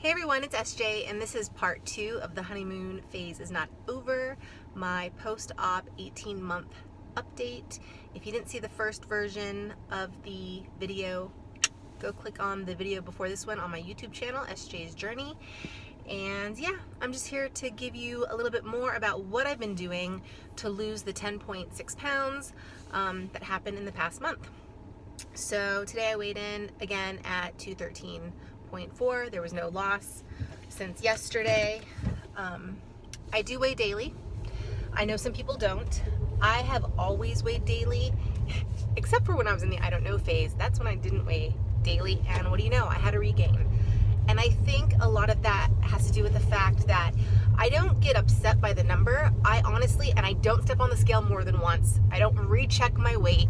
Hey everyone, it's SJ, and this is part 2 of the honeymoon phase is not over, my post-op 18-month update. If you didn't see the first version of the video, go click on the video before this one on my YouTube channel, SJ's Journey. And yeah, I'm just here to give you a little bit more about what I've been doing to lose the 10.6 pounds that happened in the past month. So today I weighed in again at 213.4. There was no loss since yesterday. I do weigh daily. I know some people don't. I have always weighed daily, except for when I was in the I don't know phase. That's when I didn't weigh daily, and what do you know? I had a regain. And I think a lot of that has to do with the fact that I don't get upset by the number. I honestly, and I don't step on the scale more than once. I don't recheck my weight.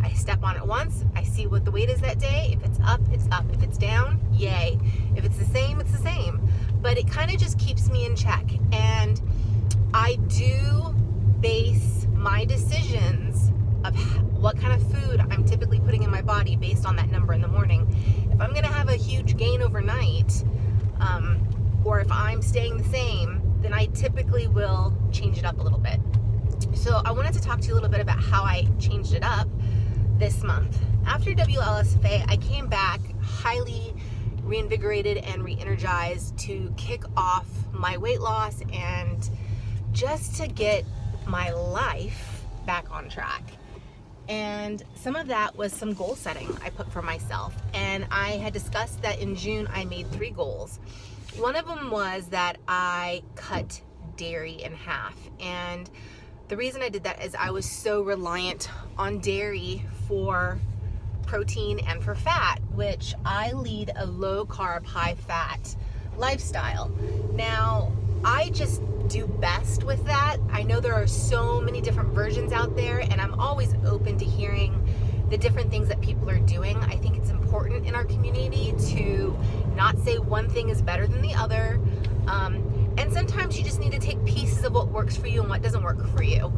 I step on it once, I see what the weight is that day. If it's up, it's up. If it's down, yay. If it's the same, it's the same. But it kind of just keeps me in check. And I do base my decisions of what kind of food I'm typically putting in my body based on that number in the morning. If I'm gonna have a huge gain overnight, or if I'm staying the same, then I typically will change it up a little bit. So I wanted to talk to you a little bit about how I changed it up this month. After WLS, I came back highly reinvigorated and re-energized to kick off my weight loss and just to get my life back on track. And some of that was some goal setting I put for myself. And I had discussed that in June I made 3 goals. One of them was that I cut dairy in half. And the reason I did that is I was so reliant on dairy for protein and for fat, which I lead a low carb, high fat lifestyle. Now, I just do best with that. I know there are so many different versions out there, and I'm always open to hearing the different things that people are doing. I think it's important in our community to not say one thing is better than the other. And sometimes you just need to take pieces of what works for you and what doesn't work for you.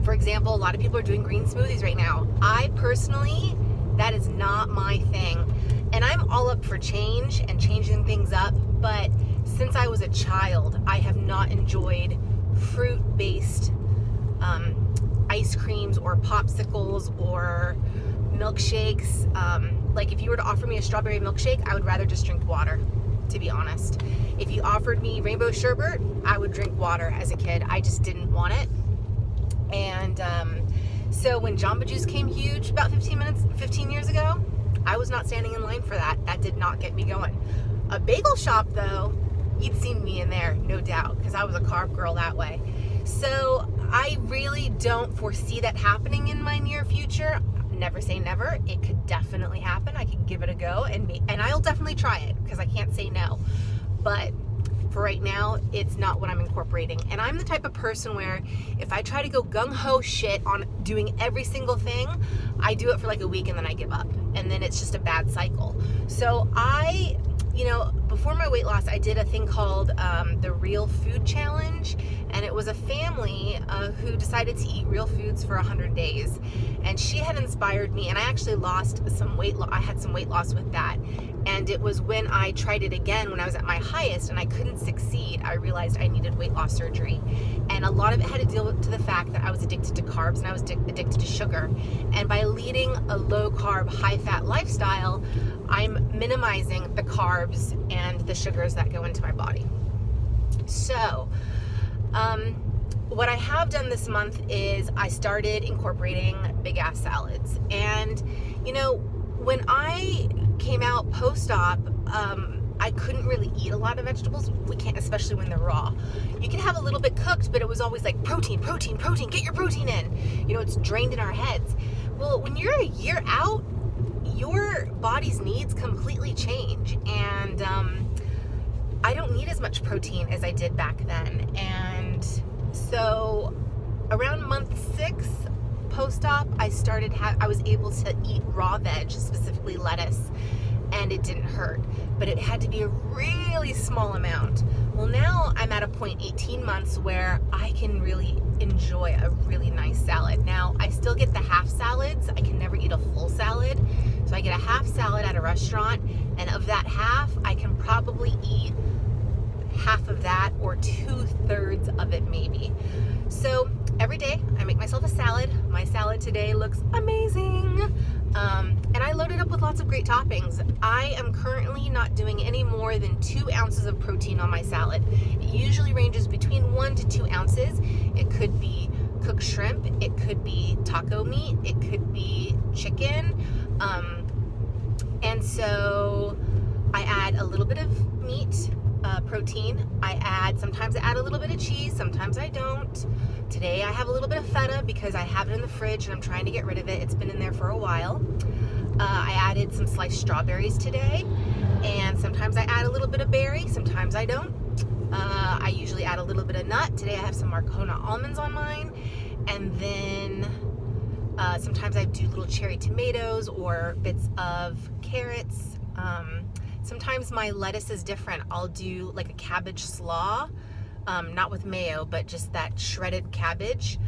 For example, a lot of people are doing green smoothies right now. I personally, that is not my thing. And I'm all up for change and changing things up, but since I was a child, I have not enjoyed fruit-based ice creams or popsicles or milkshakes. Like if you were to offer me a strawberry milkshake, I would rather just drink water, to be honest. If you offered me rainbow sherbet, I would drink water as a kid. I just didn't want it. And so when Jamba Juice came huge about 15 years ago, I was not standing in line for that. That did not get me going. A bagel shop though, you'd seen me in there, no doubt, because I was a carb girl that way. So I really don't foresee that happening in my near future. Never say never. It could definitely happen. I could give it a go, and I'll definitely try it because I can't say no. But for right now, it's not what I'm incorporating. And I'm the type of person where if I try to go gung-ho shit on doing every single thing, I do it for like a week and then I give up. And then it's just a bad cycle. So before my weight loss, I did a thing called the Real Food Challenge, and it was a family who decided to eat real foods for 100 days. And she had inspired me, and I actually lost some weight. I had some weight loss with that. And it was when I tried it again when I was at my highest and I couldn't succeed, I realized I needed weight loss surgery. And a lot of it had to deal with the fact that I was addicted to carbs and I was addicted to sugar. And by leading a low carb, high fat lifestyle, I'm minimizing the carbs and the sugars that go into my body. So, what I have done this month is I started incorporating big ass salads. And, when I came out post-op, I couldn't really eat a lot of vegetables. We can't, especially when they're raw. You can have a little bit cooked, but it was always like protein, protein, protein, get your protein in. It's drained in our heads. Well, when you're a year out, your body's needs completely change. And I don't need as much protein as I did back then. And so around month 6 post-op, I was able to eat raw veg, specifically lettuce, and it didn't hurt, but it had to be a really small amount. Well, now I'm at a point 18 months where I can really enjoy a really nice salad. Now, I still get the half salads. I can never eat a full salad. So I get a half salad at a restaurant, And of that half, I can probably eat half of that or 2/3 of it maybe. So every day I make myself a salad. My salad today looks amazing. And I loaded up with lots of great toppings. I am currently not doing any more than 2 ounces of protein on my salad. It usually ranges between 1 to 2 ounces. It could be cooked shrimp, it could be taco meat, it could be chicken. And so I add a little bit of meat, protein. Sometimes I add a little bit of cheese, sometimes I don't. Today I have a little bit of feta because I have it in the fridge and I'm trying to get rid of it. It's been in there for a while. I added some sliced strawberries today, and sometimes I add a little bit of berry, sometimes I don't. I usually add a little bit of nut. Today I have some Marcona almonds on mine, and then sometimes I do little cherry tomatoes or bits of carrots. Sometimes my lettuce is different. I'll do like a cabbage slaw, not with mayo, but just that shredded cabbage,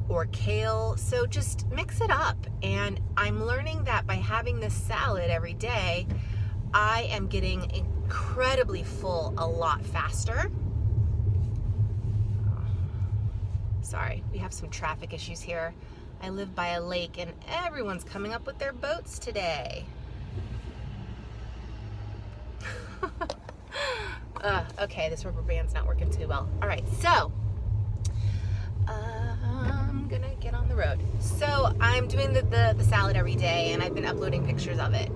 or kale. So just mix it up. And I'm learning that by having this salad every day, I am getting incredibly full a lot faster. Sorry, we have some traffic issues here. I live by a lake and everyone's coming up with their boats today. Okay, this rubber band's not working too well. All right, so I'm gonna get on the road. So I'm doing the salad every day, and I've been uploading pictures of it.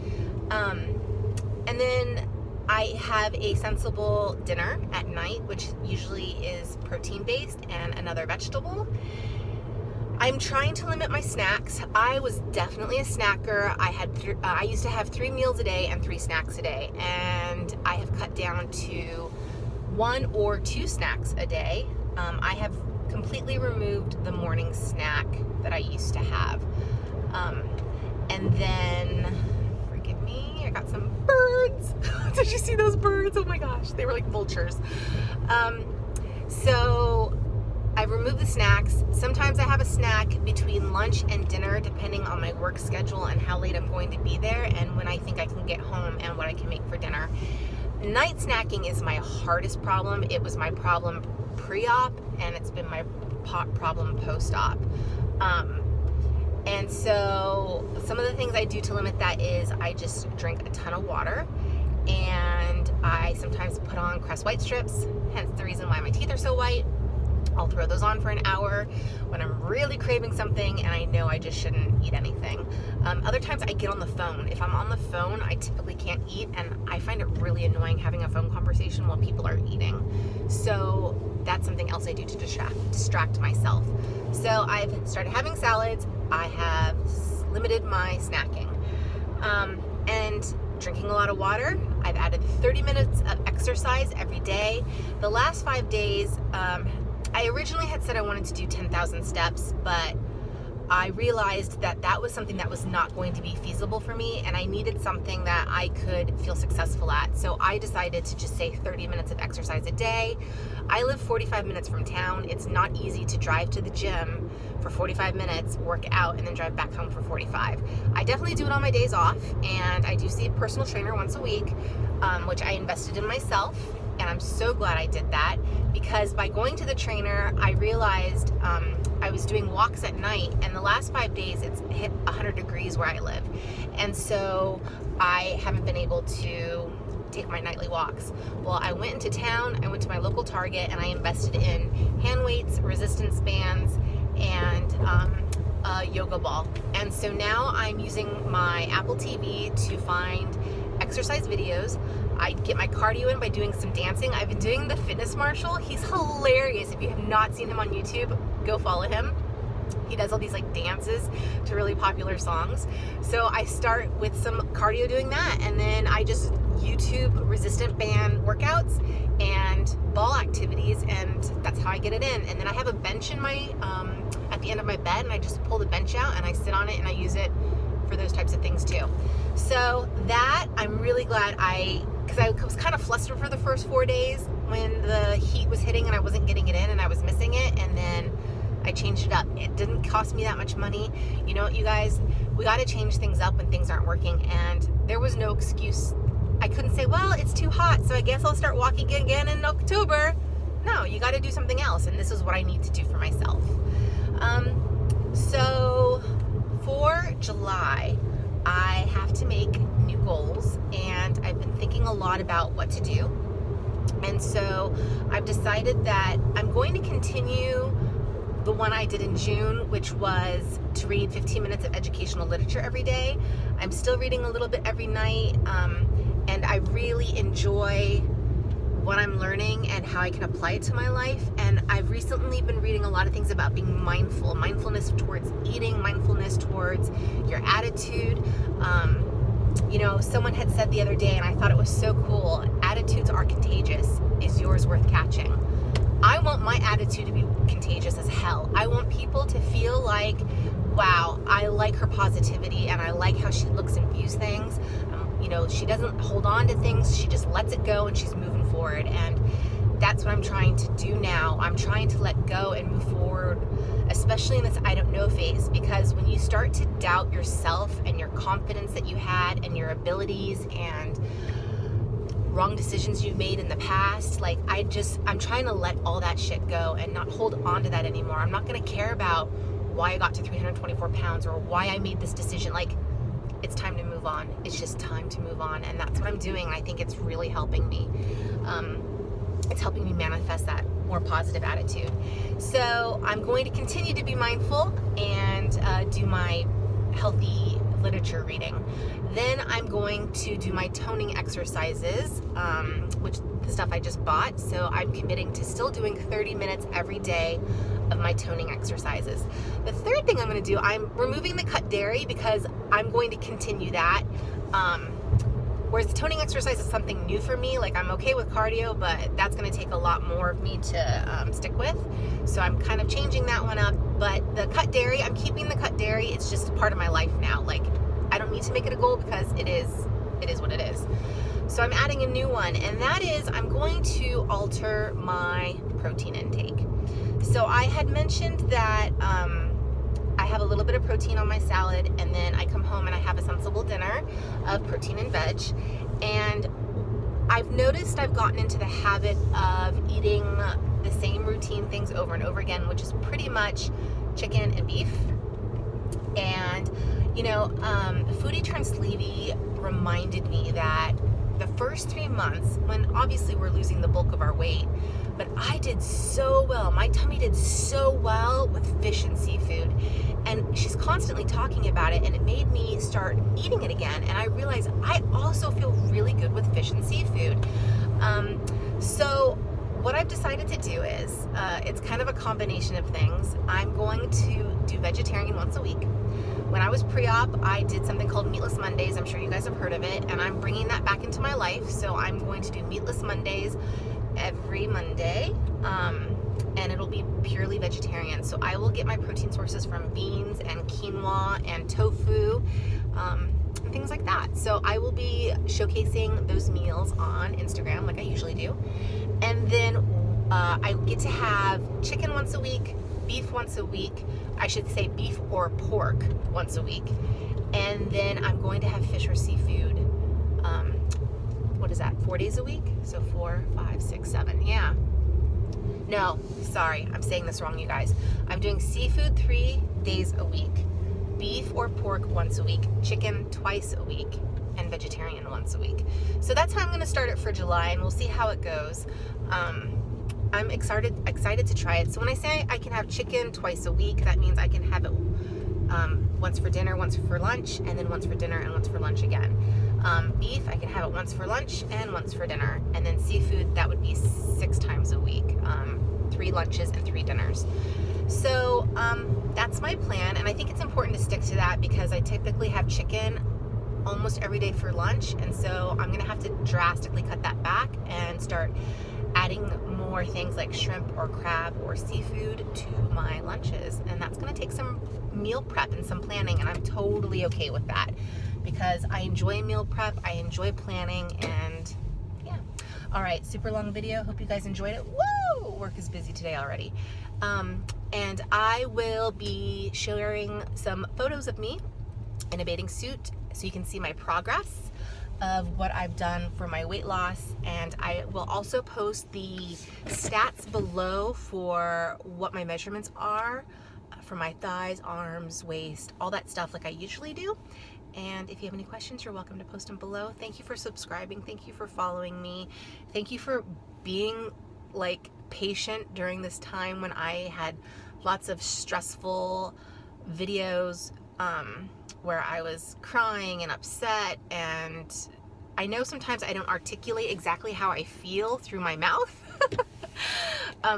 And then I have a sensible dinner at night, which usually is protein-based and another vegetable. I'm trying to limit my snacks. I was definitely a snacker. I used to have 3 meals a day and 3 snacks a day, and I have cut down to 1 or 2 snacks a day. I have completely removed the morning snack that I used to have. And then, forgive me, I got some birds. Did you see those birds? Oh my gosh, they were like vultures. So I've removed the snacks. Sometimes I have a snack between lunch and dinner, depending on my work schedule and how late I'm going to be there and when I think I can get home and what I can make for dinner. Night snacking is my hardest problem. It was my problem pre-op, and it's been my problem post-op. And so some of the things I do to limit that is I just drink a ton of water, and I sometimes put on Crest white strips, hence the reason why my teeth are so white. I'll throw those on for an hour when I'm really craving something and I know I just shouldn't eat anything. Other times I get on the phone. If I'm on the phone, I typically can't eat, and I find it really annoying having a phone conversation while people are eating. So that's something else I do to distract myself. So I've started having salads. I have limited my snacking. And drinking a lot of water. I've added 30 minutes of exercise every day. The last 5 days, I originally had said I wanted to do 10,000 steps, but I realized that that was something that was not going to be feasible for me, and I needed something that I could feel successful at. So I decided to just say 30 minutes of exercise a day. I live 45 minutes from town. It's not easy to drive to the gym for 45 minutes, work out, and then drive back home for 45. I definitely do it on my days off, and I do see a personal trainer once a week, which I invested in myself. And I'm so glad I did that, because by going to the trainer, I realized I was doing walks at night, and the last 5 days it's hit 100 degrees where I live. And so I haven't been able to take my nightly walks. Well, I went into town, I went to my local Target, and I invested in hand weights, resistance bands, and a yoga ball. And so now I'm using my Apple TV to find exercise videos. I get my cardio in by doing some dancing. I've been doing the Fitness Marshal. He's hilarious. If you have not seen him on YouTube, go follow him. He does all these like dances to really popular songs. So I start with some cardio doing that, and then I just YouTube resistant band workouts and ball activities, and that's how I get it in. And then I have a bench in my at the end of my bed, and I just pull the bench out and I sit on it and I use it for those types of things too. So that, I'm really glad because I was kind of flustered for the first 4 days when the heat was hitting and I wasn't getting it in and I was missing it, and then I changed it up. It didn't cost me that much money. You know what, you guys, we got to change things up when things aren't working, and there was no excuse. I couldn't say, well, it's too hot, so I guess I'll start walking again in October. No, you got to do something else, and this is what I need to do for myself. So for July, I have to make new goals, and I've been thinking a lot about what to do. And so I've decided that I'm going to continue the one I did in June, which was to read 15 minutes of educational literature every day. I'm still reading a little bit every night, and I really enjoy what I'm learning and how I can apply it to my life. And I've recently been reading a lot of things about being mindful, mindfulness towards eating, mindfulness towards your attitude. You know, someone had said the other day, and I thought it was so cool, attitudes are contagious. Is yours worth catching? I want my attitude to be contagious as hell. I want people to feel like, wow, I like her positivity, and I like how she looks and views things. You know, she doesn't hold on to things, she just lets it go, and she's moving forward. And that's what I'm trying to do now. I'm trying to let go and move forward, especially in this I don't know phase, because when you start to doubt yourself and your confidence that you had and your abilities and wrong decisions you've made in the past, like I'm trying to let all that shit go and not hold on to that anymore. I'm not going to care about why I got to 324 pounds or why I made this decision. Like, it's time to move on. It's just time to move on, and that's what I'm doing. I think it's really helping me. It's helping me manifest that more positive attitude. So I'm going to continue to be mindful and do my healthy literature reading. Then I'm going to do my toning exercises, which the stuff I just bought. So I'm committing to still doing 30 minutes every day of my toning exercises. The third thing I'm going to do, I'm removing the cut dairy because I'm going to continue that. Whereas the toning exercise is something new for me. Like, I'm okay with cardio, but that's going to take a lot more of me to stick with. So I'm kind of changing that one up. But the cut dairy, I'm keeping the cut dairy. It's just a part of my life now. Like, I don't need to make it a goal because it is what it is. So I'm adding a new one, and that is I'm going to alter my protein intake. So I had mentioned that I have a little bit of protein on my salad, and then I come home and I have a sensible dinner of protein and veg. And I've noticed I've gotten into the habit of eating the same routine things over and over again, which is pretty much chicken and beef. And, you know, Foodie Turned Sleevey reminded me that the first 3 months, when obviously we're losing the bulk of our weight, but I did so well. My tummy did so well with fish and seafood. And she's constantly talking about it, and it made me start eating it again. And I realized I also feel really good with fish and seafood. So what I've decided to do is, it's kind of a combination of things. I'm going to do vegetarian once a week. When I was pre-op, I did something called Meatless Mondays. I'm sure you guys have heard of it, and I'm bringing that back into my life. So I'm going to do Meatless Mondays every Monday, and it'll be purely vegetarian. So I will get my protein sources from beans and quinoa and tofu, and things like that. So I will be showcasing those meals on Instagram like I usually do. And then I get to have chicken once a week, beef once a week. I should say beef or pork once a week. And then I'm going to have fish or seafood, what is that, 4 days a week? So 4, 5, 6, 7, yeah. No, sorry, I'm saying this wrong, you guys. I'm doing seafood 3 days a week, beef or pork once a week, chicken twice a week, and vegetarian once a week. So that's how I'm going to start it for July, and we'll see how it goes. I'm excited to try it. So when I say I can have chicken twice a week, that means I can have it once for dinner, once for lunch, and then once for dinner and once for lunch again. Beef, I can have it once for lunch and once for dinner. And then seafood, that would be 6 times a week, 3 lunches and 3 dinners. So that's my plan, and I think it's important to stick to that because I typically have chicken almost every day for lunch, and so I'm gonna have to drastically cut that back and start adding more things like shrimp or crab or seafood to my lunches. And that's going to take some meal prep and some planning, and I'm totally okay with that because I enjoy meal prep, I enjoy planning, and yeah. All right, super long video. Hope you guys enjoyed it. Woo! Work is busy today already. And I will be sharing some photos of me in a bathing suit so you can see my progress of what I've done for my weight loss. And I will also post the stats below for what my measurements are for my thighs, arms, waist, all that stuff like I usually do. And if you have any questions, you're welcome to post them below. Thank you for subscribing. Thank you for following me. Thank you for being like patient during this time when I had lots of stressful videos where I was crying and upset, and I know sometimes I don't articulate exactly how I feel through my mouth.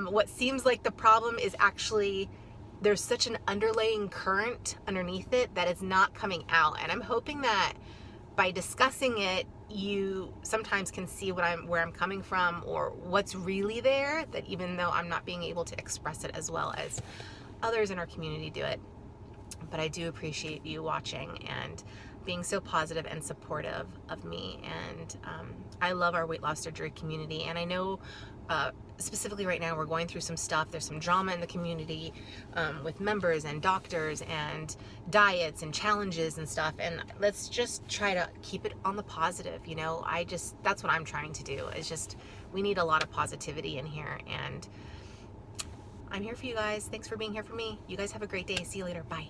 What seems like the problem is actually there's such an underlying current underneath it that is not coming out, and I'm hoping that by discussing it you sometimes can see where I'm coming from or what's really there, that even though I'm not being able to express it as well as others in our community do it. But I do appreciate you watching and being so positive and supportive of me, and I love our weight loss surgery community. And I know specifically right now we're going through some stuff. There's some drama in the community with members and doctors and diets and challenges and stuff, and let's just try to keep it on the positive, you know. That's what I'm trying to do. It's just we need a lot of positivity in here, and I'm here for you guys. Thanks for being here for me. You guys have a great day. See you later. Bye.